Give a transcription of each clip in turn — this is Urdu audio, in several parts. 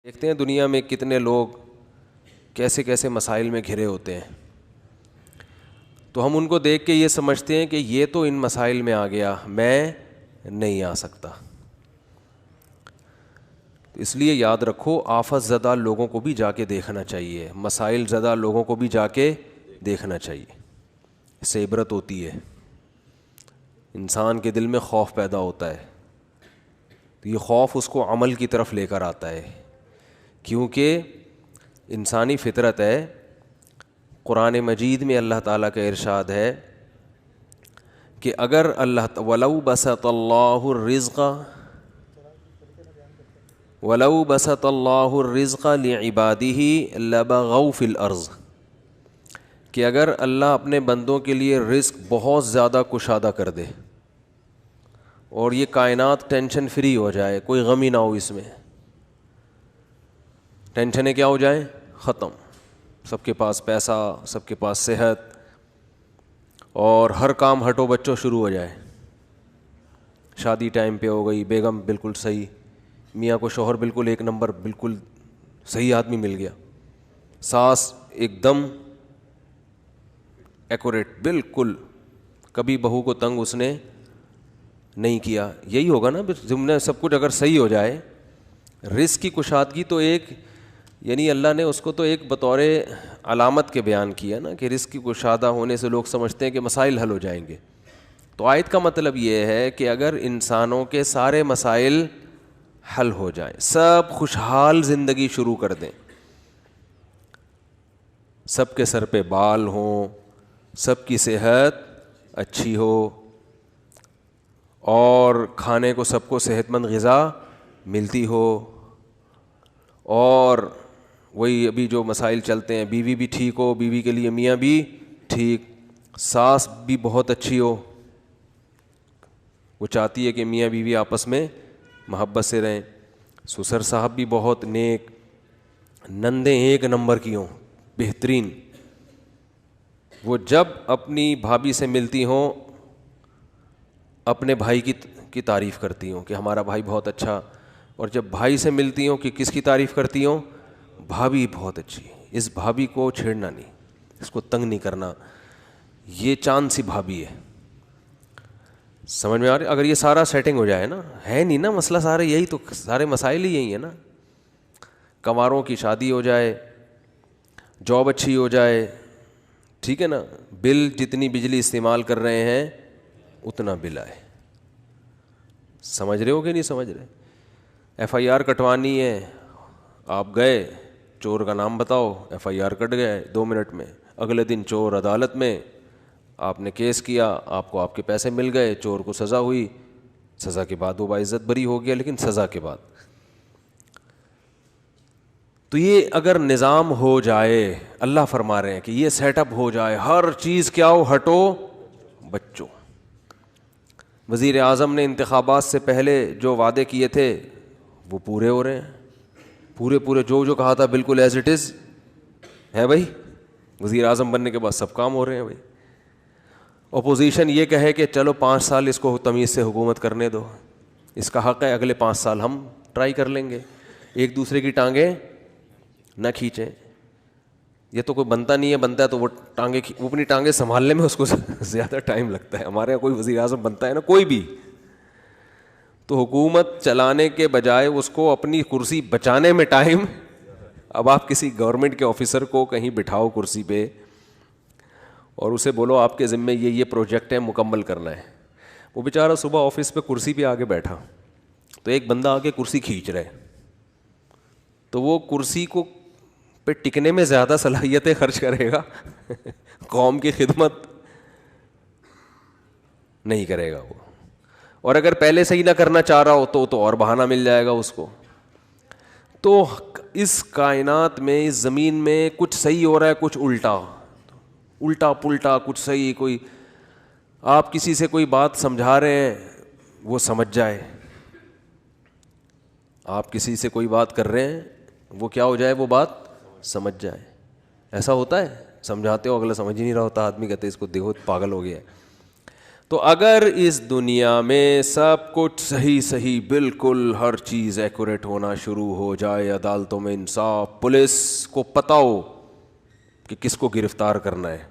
دیکھتے ہیں دنیا میں کتنے لوگ کیسے کیسے مسائل میں گھرے ہوتے ہیں، تو ہم ان کو دیکھ کے یہ سمجھتے ہیں کہ یہ تو ان مسائل میں آ گیا، میں نہیں آ سکتا۔ اس لیے یاد رکھو، آفت زدہ لوگوں کو بھی جا کے دیکھنا چاہیے، مسائل زدہ لوگوں کو بھی جا کے دیکھنا چاہیے، اس سے عبرت ہوتی ہے، انسان کے دل میں خوف پیدا ہوتا ہے، تو یہ خوف اس کو عمل کی طرف لے کر آتا ہے، کیونکہ انسانی فطرت ہے۔ قرآن مجید میں اللہ تعالیٰ کا ارشاد ہے کہ اگر وَلَوْ بَسَطَ اللَّهُ الرِّزْقَ لِعِبَادِهِ لَبَغَوْا فِي الْأَرْضِ، کہ اگر اللہ اپنے بندوں کے لیے رزق بہت زیادہ کشادہ کر دے اور یہ کائنات ٹینشن فری ہو جائے، کوئی غم ہی نہ ہو، اس میں ٹینشنیں کیا ہو جائیں، ختم، سب کے پاس پیسہ، سب کے پاس صحت، اور ہر کام ہٹو بچوں شروع ہو جائے، شادی ٹائم پہ ہو گئی، بیگم بالکل صحیح، میاں کو شوہر بالکل ایک نمبر، بالکل صحیح آدمی مل گیا، ساس ایک دم ایکوریٹ، بالکل کبھی بہو کو تنگ اس نے نہیں کیا، یہی ہوگا نا ضمن سب کچھ اگر صحیح ہو جائے۔ رزق کی کشادگی تو ایک، یعنی اللہ نے اس کو تو ایک بطور علامت کے بیان کیا نا، کہ رزق کی کشادہ ہونے سے لوگ سمجھتے ہیں کہ مسائل حل ہو جائیں گے، تو آیت کا مطلب یہ ہے کہ اگر انسانوں کے سارے مسائل حل ہو جائیں، سب خوشحال زندگی شروع کر دیں، سب کے سر پہ بال ہوں، سب کی صحت اچھی ہو، اور کھانے کو سب کو صحت مند غذا ملتی ہو، اور وہی ابھی جو مسائل چلتے ہیں، بیوی بھی ٹھیک ہو، بیوی کے لیے میاں بھی ٹھیک، ساس بھی بہت اچھی ہو، وہ چاہتی ہے کہ میاں بیوی آپس میں محبت سے رہیں، سسر صاحب بھی بہت نیک، نندیں ایک نمبر کی ہوں، بہترین، وہ جب اپنی بھابھی سے ملتی ہوں اپنے بھائی کی تعریف کرتی ہوں کہ ہمارا بھائی بہت اچھا، اور جب بھائی سے ملتی ہوں کہ کس کی تعریف کرتی ہوں، بھابھی بہت اچھی، اس بھابھی کو چھیڑنا نہیں، اس کو تنگ نہیں کرنا، یہ چاند سی بھابھی ہے۔ سمجھ میں آ رہی؟ اگر یہ سارا سیٹنگ ہو جائے نا، ہے نہیں نا مسئلہ، سارے یہی تو، سارے مسائل ہی یہی ہیں نا، کنواروں کی شادی ہو جائے، جاب اچھی ہو جائے، ٹھیک ہے نا، بل جتنی بجلی استعمال کر رہے ہیں اتنا بل آئے، سمجھ رہے ہو کہ نہیں سمجھ رہے؟ ایف آئی آر کٹوانی ہے، آپ گئے، چور کا نام بتاؤ، ایف آئی آر کٹ گئے 2 منٹ میں، اگلے دن چور عدالت میں، آپ نے کیس کیا، آپ کو آپ کے پیسے مل گئے، چور کو سزا ہوئی، سزا کے بعد وہ باعزت بری ہو گیا، لیکن سزا کے بعد۔ تو یہ اگر نظام ہو جائے، اللہ فرما رہے ہیں کہ یہ سیٹ اپ ہو جائے، ہر چیز کیا ہو، ہٹو بچوں۔ وزیر اعظم نے انتخابات سے پہلے جو وعدے کیے تھے وہ پورے ہو رہے ہیں، پورے جو کہا تھا بالکل ایز اٹ از ہے بھائی، وزیر اعظم بننے کے بعد سب کام ہو رہے ہیں بھائی۔ اپوزیشن یہ کہے کہ چلو 5 سال اس کو تمیز سے حکومت کرنے دو، اس کا حق ہے، اگلے 5 سال ہم ٹرائی کر لیں گے، ایک دوسرے کی ٹانگیں نہ کھینچیں، یہ تو کوئی بنتا نہیں ہے، بنتا ہے تو وہ اپنی ٹانگیں سنبھالنے میں اس کو زیادہ ٹائم لگتا ہے، ہمارے یہاں کوئی وزیر اعظم بنتا ہے نا، کوئی بھی، تو حکومت چلانے کے بجائے اس کو اپنی کرسی بچانے میں ٹائم۔ اب آپ کسی گورنمنٹ کے آفیسر کو کہیں بٹھاؤ کرسی پہ اور اسے بولو آپ کے ذمے یہ پروجیکٹ ہے، مکمل کرنا ہے، وہ بیچارہ صبح آفس پہ کرسی پہ آگے بیٹھا، تو ایک بندہ آگے کرسی کھینچ رہے، تو وہ کرسی کو پہ ٹکنے میں زیادہ صلاحیتیں خرچ کرے گا، قوم کی خدمت نہیں کرے گا وہ، اور اگر پہلے سے ہی نہ کرنا چاہ رہا ہو تو اور بہانہ مل جائے گا اس کو۔ تو اس کائنات میں، اس زمین میں کچھ صحیح ہو رہا ہے، کچھ الٹا پلٹا، کچھ صحیح، کوئی آپ کسی سے کوئی بات سمجھا رہے ہیں وہ سمجھ جائے، آپ کسی سے کوئی بات کر رہے ہیں وہ کیا ہو جائے، وہ بات سمجھ جائے، ایسا ہوتا ہے، سمجھاتے ہو اگلا سمجھ ہی نہیں رہا ہوتا، آدمی کہتے ہیں اس کو دیکھو پاگل ہو گیا ہے۔ تو اگر اس دنیا میں سب کچھ صحیح صحیح بالکل ہر چیز ایکوریٹ ہونا شروع ہو جائے, عدالتوں میں انصاف, پولیس کو پتہ ہو کہ کس کو گرفتار کرنا ہے,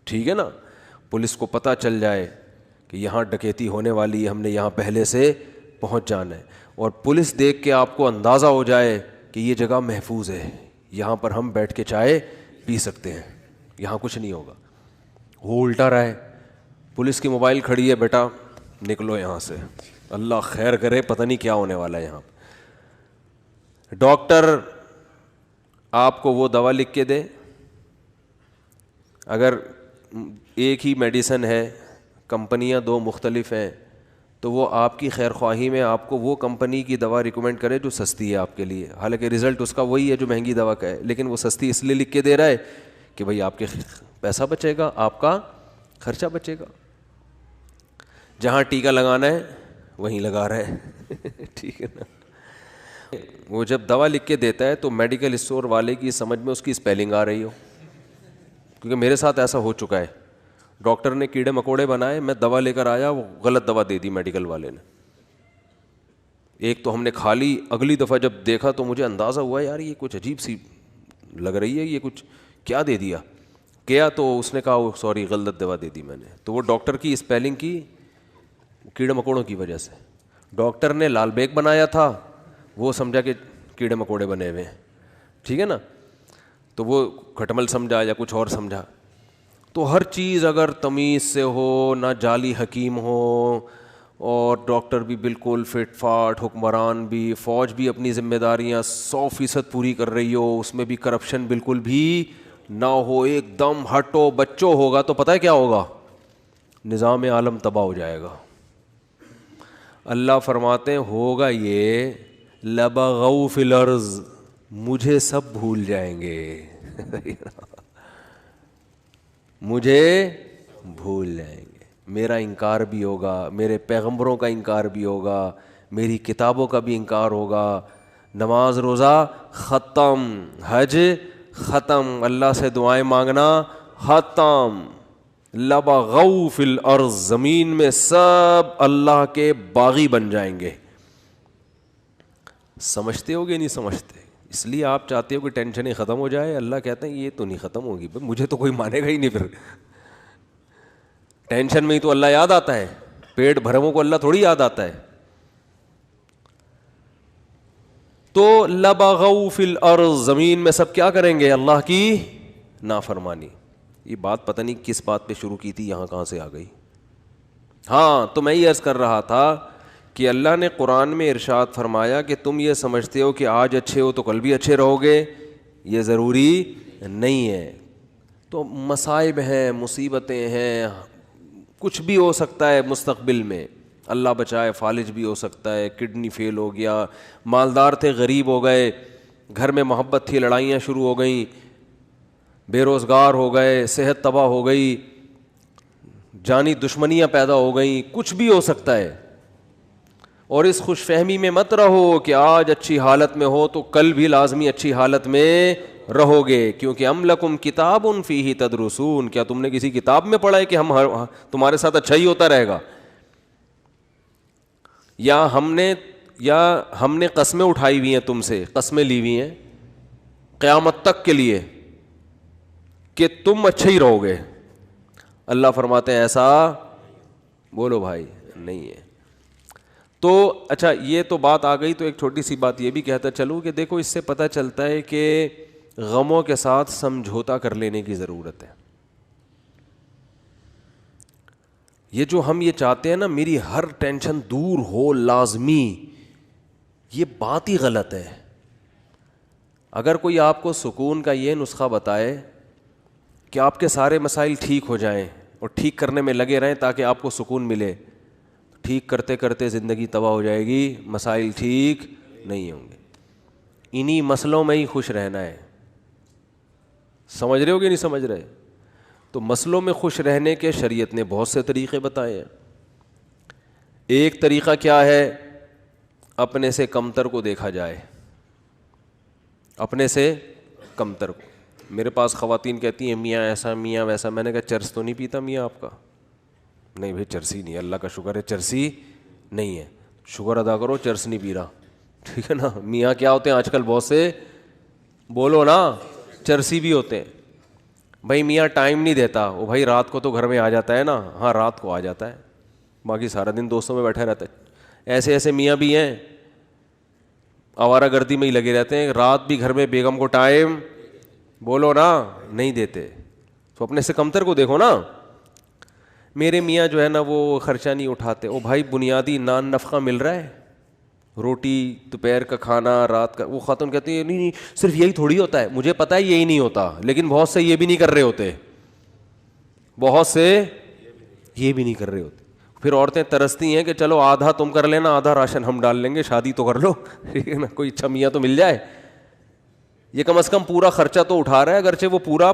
ٹھیک ہے نا, پولیس کو پتہ چل جائے کہ یہاں ڈکیتی ہونے والی ہے, ہم نے یہاں پہلے سے پہنچ جانا ہے, اور پولیس دیکھ کے آپ کو اندازہ ہو جائے کہ یہ جگہ محفوظ ہے, یہاں پر ہم بیٹھ کے چائے پی سکتے ہیں, یہاں کچھ نہیں ہوگا. وہ الٹا رہا ہے, پولیس کی موبائل کھڑی ہے, بیٹا نکلو یہاں سے, اللہ خیر کرے, پتہ نہیں کیا ہونے والا ہے یہاں. ڈاکٹر آپ کو وہ دوا لکھ کے دے, اگر ایک ہی میڈیسن ہے, کمپنیاں دو مختلف ہیں, تو وہ آپ کی خیر خواہی میں آپ کو وہ کمپنی کی دوا ریکمینڈ کرے جو سستی ہے آپ کے لیے, حالانکہ رزلٹ اس کا وہی ہے جو مہنگی دوا کا ہے, لیکن وہ سستی اس لیے لکھ کے دے رہا ہے کہ بھائی آپ کے پیسہ بچے گا, آپ کا خرچہ بچے گا. جہاں ٹیکا لگانا ہے وہیں لگا رہا ہے, ٹھیک ہے نا. وہ جب دوا لکھ کے دیتا ہے تو میڈیکل اسٹور والے کی سمجھ میں اس کی اسپیلنگ آ رہی ہو, کیونکہ میرے ساتھ ایسا ہو چکا ہے. ڈاکٹر نے کیڑے مکوڑے بنائے, میں دوا لے کر آیا, وہ غلط دوا دے دی میڈیکل والے نے. ایک تو ہم نے کھا لی, اگلی دفعہ جب دیکھا تو مجھے اندازہ ہوا یار یہ کچھ عجیب سی لگ رہی ہے, یہ کچھ کیا دے دیا. کیا تو اس نے کہا سوری غلط دوا دے دی میں نے. تو وہ ڈاکٹر کی اسپیلنگ کی کیڑے مکوڑوں کی وجہ سے. ڈاکٹر نے لال بیگ بنایا تھا, وہ سمجھا کہ کیڑے مکوڑے بنے ہوئے ہیں, ٹھیک ہے نا, تو وہ کھٹمل سمجھا یا کچھ اور سمجھا. تو ہر چیز اگر تمیز سے ہو, نہ جعلی حکیم ہو, اور ڈاکٹر بھی بالکل فٹ فاٹ, حکمران بھی, فوج بھی اپنی ذمہ داریاں 100% پوری کر رہی ہو, اس میں بھی کرپشن بالکل بھی نہ ہو, ایک دم ہٹو بچو ہوگا, تو پتہ ہے کیا ہوگا, نظام عالم تباہ ہو جائے گا. اللہ فرماتے ہیں ہوگا یہ, لبغوا فی الارض, مجھے سب بھول جائیں گے, مجھے بھول جائیں گے, میرا انکار بھی ہوگا, میرے پیغمبروں کا انکار بھی ہوگا, میری کتابوں کا بھی انکار ہوگا. نماز روزہ ختم, حج ختم, اللہ سے دعائیں مانگنا ختم. لبغوا فی الارض, زمین میں سب اللہ کے باغی بن جائیں گے. سمجھتے ہو گے نہیں سمجھتے, اس لیے آپ چاہتے ہو کہ ٹینشنیں ختم ہو جائے. اللہ کہتے ہیں یہ تو نہیں ختم ہوگی, مجھے تو کوئی مانے گا ہی نہیں. پھر ٹینشن میں ہی تو اللہ یاد آتا ہے, پیٹ بھرموں کو اللہ تھوڑی یاد آتا ہے. تو لبغوا فی الارض, زمین میں سب کیا کریں گے, اللہ کی نافرمانی. یہ بات پتہ نہیں کس بات پہ شروع کی تھی, یہاں کہاں سے آ گئی. ہاں, تو میں یہ عرض کر رہا تھا کہ اللہ نے قرآن میں ارشاد فرمایا کہ تم یہ سمجھتے ہو کہ آج اچھے ہو تو کل بھی اچھے رہو گے, یہ ضروری نہیں ہے. تو مصائب ہیں, مصیبتیں ہیں, کچھ بھی ہو سکتا ہے مستقبل میں, اللہ بچائے, فالج بھی ہو سکتا ہے, کڈنی فیل ہو گیا, مالدار تھے غریب ہو گئے, گھر میں محبت تھی لڑائیاں شروع ہو گئیں, بے روزگار ہو گئے, صحت تباہ ہو گئی, جانی دشمنیاں پیدا ہو گئیں, کچھ بھی ہو سکتا ہے. اور اس خوش فہمی میں مت رہو کہ آج اچھی حالت میں ہو تو کل بھی لازمی اچھی حالت میں رہو گے, کیونکہ ام لکم کتاب فیہ تدرسون, کیا تم نے کسی کتاب میں پڑھا ہے کہ تمہارے ساتھ اچھا ہی ہوتا رہے گا, یا ہم نے قسمیں اٹھائی ہوئی ہیں تم سے, قسمیں لی ہوئی ہیں قیامت تک کے لیے کہ تم اچھے ہی رہو گے. اللہ فرماتے ہیں ایسا بولو بھائی نہیں ہے. تو اچھا یہ تو بات آ گئی, تو ایک چھوٹی سی بات یہ بھی کہتا چلوں کہ دیکھو اس سے پتہ چلتا ہے کہ غموں کے ساتھ سمجھوتا کر لینے کی ضرورت ہے. یہ جو ہم یہ چاہتے ہیں نا میری ہر ٹینشن دور ہو لازمی, یہ بات ہی غلط ہے. اگر کوئی آپ کو سکون کا یہ نسخہ بتائے کہ آپ کے سارے مسائل ٹھیک ہو جائیں اور ٹھیک کرنے میں لگے رہیں تاکہ آپ کو سکون ملے, ٹھیک کرتے کرتے زندگی تباہ ہو جائے گی, مسائل ٹھیک نہیں ہوں گے. انہی مسئلوں میں ہی خوش رہنا ہے. سمجھ رہے ہو کہ نہیں سمجھ رہے؟ تو مسئلوں میں خوش رہنے کے شریعت نے بہت سے طریقے بتائے ہیں. ایک طریقہ کیا ہے, اپنے سے کمتر کو دیکھا جائے, اپنے سے کمتر کو. میرے پاس خواتین کہتی ہیں میاں ایسا میاں ویسا, میں نے کہا چرس تو نہیں پیتا میاں آپ کا, نہیں بھائی چرسی نہیں ہے, اللہ کا شکر ہے چرسی نہیں ہے, شکر ادا کرو چرس نہیں پی رہا, ٹھیک ہے نا. میاں کیا ہوتے ہیں آج کل بہت سے, بولو نا, چرسی بھی ہوتے ہیں. بھائی میاں ٹائم نہیں دیتا, وہ بھائی رات کو تو گھر میں آ جاتا ہے نا, ہاں رات کو آ جاتا ہے, باقی سارا دن دوستوں میں بیٹھا رہتا ہے. ایسے ایسے میاں بھی ہیں آوارہ گردی میں ہی لگے رہتے ہیں, رات بھی گھر میں بیگم کو ٹائم, بولو نا, نہیں دیتے. تو اپنے سے کمتر کو دیکھو نا. میرے میاں جو ہے نا وہ خرچہ نہیں اٹھاتے. او بھائی بنیادی نان نفقہ مل رہا ہے, روٹی, دوپہر کا کھانا, رات کا, وہ خاتون کہتی ہے نہیں نہیں صرف یہی تھوڑی ہوتا ہے, مجھے پتہ ہے یہی نہیں ہوتا, لیکن بہت سے یہ بھی نہیں کر رہے ہوتے, بہت سے یہ بھی نہیں کر رہے ہوتے. پھر عورتیں ترستی ہیں کہ چلو آدھا تم کر لینا, آدھا راشن ہم ڈال لیں گے, شادی تو کر لو, ٹھیک ہے نا, کوئی اچھا میاں تو مل جائے. یہ کم از کم پورا خرچہ تو اٹھا رہا ہے, اگرچہ وہ پورا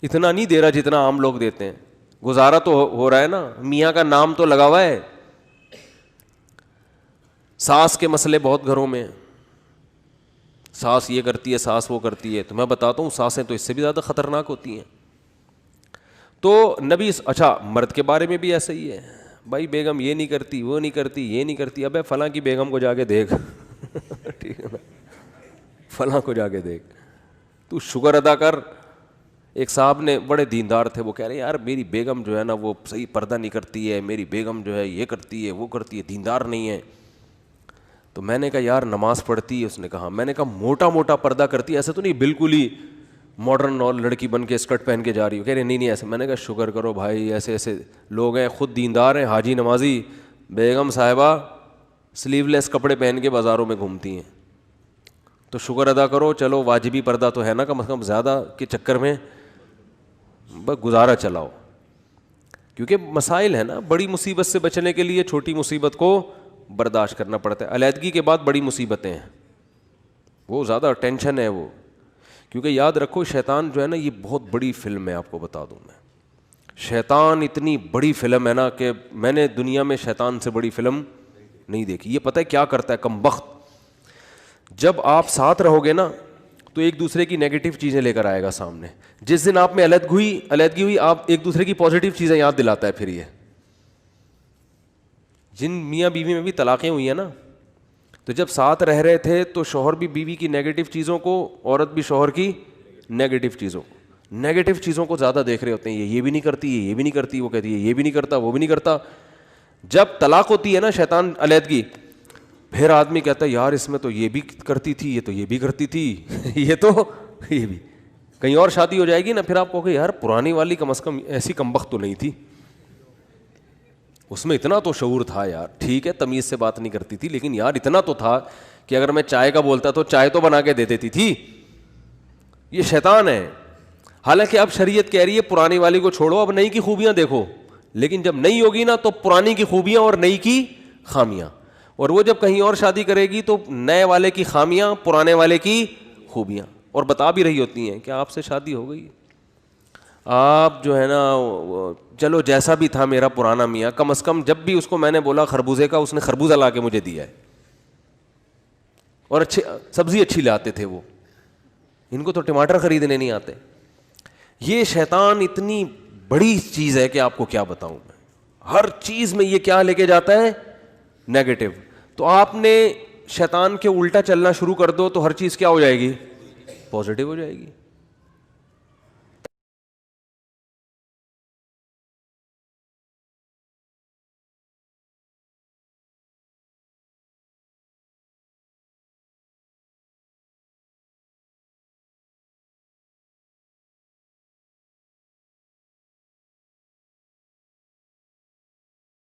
اتنا نہیں دے رہا جتنا عام لوگ دیتے ہیں, گزارا تو ہو رہا ہے نا, میاں کا نام تو لگا ہوا ہے. ساس کے مسئلے بہت گھروں میں, ساس یہ کرتی ہے, ساس وہ کرتی ہے. تو میں بتاتا ہوں ساسیں تو اس سے بھی زیادہ خطرناک ہوتی ہیں. تو نبی, اچھا مرد کے بارے میں بھی ایسا ہی ہے, بھائی بیگم یہ نہیں کرتی, وہ نہیں کرتی, یہ نہیں کرتی, ابے فلاں کی بیگم کو جا کے دیکھ, ٹھیک ہے نا, فلاں کو جا کے دیکھ, تو شکر ادا کر. ایک صاحب نے, بڑے دیندار تھے, وہ کہہ رہے ہیں یار میری بیگم جو ہے نا وہ صحیح پردہ نہیں کرتی ہے, میری بیگم جو ہے یہ کرتی ہے وہ کرتی ہے, دیندار نہیں ہے. تو میں نے کہا یار نماز پڑھتی ہے؟ اس نے کہا. میں نے کہا موٹا موٹا پردہ کرتی ہے, ایسا تو نہیں بالکل ہی ماڈرن اور لڑکی بن کے اسکرٹ پہن کے جا رہی ہو؟ کہہ رہے نہیں نہیں ایسے. میں نے کہا شکر کرو بھائی, ایسے ایسے لوگ ہیں, خود دیندار ہیں, حاجی نمازی, بیگم صاحبہ سلیو لیس کپڑے پہن کے بازاروں میں گھومتی ہیں. تو شکر ادا کرو, چلو واجبی پردہ تو ہے نا کم از کم, زیادہ کے چکر میں بس گزارا چلاؤ. کیونکہ مسائل ہے نا, بڑی مصیبت سے بچنے کے لیے چھوٹی مصیبت کو برداشت کرنا پڑتا ہے. علیحدگی کے بعد بڑی مصیبتیں ہیں, وہ زیادہ ٹینشن ہے وہ. کیونکہ یاد رکھو شیطان جو ہے نا یہ بہت بڑی فلم ہے, آپ کو بتا دوں میں, شیطان اتنی بڑی فلم ہے نا کہ میں نے دنیا میں شیطان سے بڑی فلم نہیں دیکھی. یہ پتہ ہے کیا کرتا ہے کم بخت, جب آپ ساتھ رہو گے نا تو ایک دوسرے کی نیگیٹو چیزیں لے کر آئے گا سامنے. جس دن آپ میں علیحدگی ہوئی, آپ ایک دوسرے کی پازیٹیو چیزیں یاد دلاتا ہے. پھر یہ جن میاں بیوی میں بھی طلاقیں ہوئی ہیں نا, تو جب ساتھ رہ رہے تھے تو شوہر بھی بیوی کی نیگیٹو چیزوں کو, عورت بھی شوہر کی نیگیٹو چیزوں کو زیادہ دیکھ رہے ہوتے ہیں. یہ بھی نہیں کرتی, یہ بھی نہیں کرتی, وہ کہتی ہے یہ بھی نہیں کرتا, وہ بھی نہیں کرتا. جب طلاق ہوتی ہے نا شیطان, علیحدگی, پھر آدمی کہتا ہے یار اس میں تو یہ بھی کرتی تھی, یہ تو یہ بھی کرتی تھی, یہ تو یہ بھی. کہیں اور شادی ہو جائے گی نا, پھر آپ کہو گے یار پرانی والی کم از کم ایسی کمبخت تو نہیں تھی, اس میں اتنا تو شعور تھا یار. ٹھیک ہے تمیز سے بات نہیں کرتی تھی, لیکن یار اتنا تو تھا کہ اگر میں چائے کا بولتا تو چائے تو بنا کے دے دیتی تھی. یہ شیطان ہے. حالانکہ اب شریعت کہہ رہی ہے پرانی والی کو چھوڑو, اب نئی کی خوبیاں دیکھو. لیکن جب نئی ہوگی نا تو پرانی کی خوبیاں اور نئی کی خامیاں, اور وہ جب کہیں اور شادی کرے گی تو نئے والے کی خامیاں, پرانے والے کی خوبیاں. اور بتا بھی رہی ہوتی ہیں کہ آپ سے شادی ہو گئی, آپ جو ہے نا چلو جیسا بھی تھا میرا پرانا میاں, کم از کم جب بھی اس کو میں نے بولا خربوزے کا, اس نے خربوزہ لا کے مجھے دیا ہے, اور اچھی سبزی اچھی لاتے تھے وہ, ان کو تو ٹماٹر خریدنے نہیں آتے. یہ شیطان اتنی بڑی چیز ہے کہ آپ کو کیا بتاؤں میں, ہر چیز میں یہ کیا لے کے جاتا ہے, نیگیٹو. تو آپ نے شیطان کے الٹا چلنا شروع کر دو تو ہر چیز کیا ہو جائے گی, پازیٹیو ہو جائے گی.